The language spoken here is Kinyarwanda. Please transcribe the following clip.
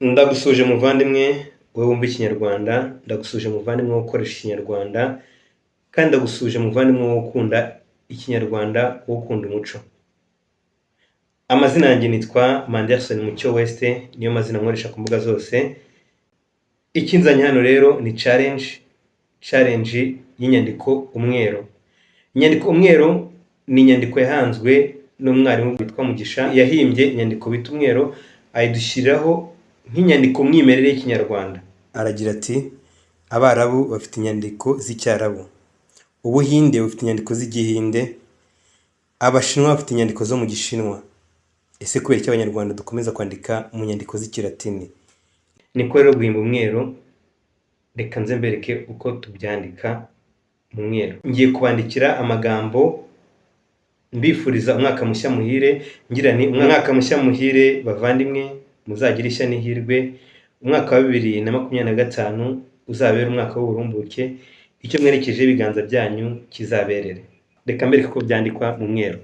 Ndagusuje muvandimwe wowe wumva ikinyarwanda, ndagusuje muvandimwe wo gukoresha ikinyarwanda, kandi ndagusuje muvandimwe wo gukunda ikinyarwanda, wo gukunda umuco. Amazina yanjye nitwa Mandelson West, niyo mazina nkoresha ku mbuga zose. Ikinzanye hano rero ni challenge y'inyandiko Umwero. Inyandiko Umwero ni inyandiko yahanzwe n'umwarimu witwa Mugisha, yahimbye inyandiko bita Umwero ayidushyiraho nk'inyandiko mwimerere y'ikinyarwanda. Aragira ati: Abarabu bafite inyandiko z'icyarabu, Ubuhinde bufite inyandiko z'igihinde, Abashinwa bafite inyandiko zo mu Gishinwa. Ese kubera iki abanyarwanda dukomeza kwandika mu nyandiko z'ikilatini? Niko rero guhimba Umwero, reka nze mbereke uko tubyandika mu Mwero. Ngiye kubandikira amagambo mbifuriza umwaka mushya muhire, ngira ni umwaka mushya muhire bavandimwe, muzagira ishya n'ihirwe. Umwaka wa 2025 uzabera umwaka w'uburumbuke, icyo mwerekeje ibiganza byanyu kizaberere. Reka mbereke uko byandikwa mu Mwero.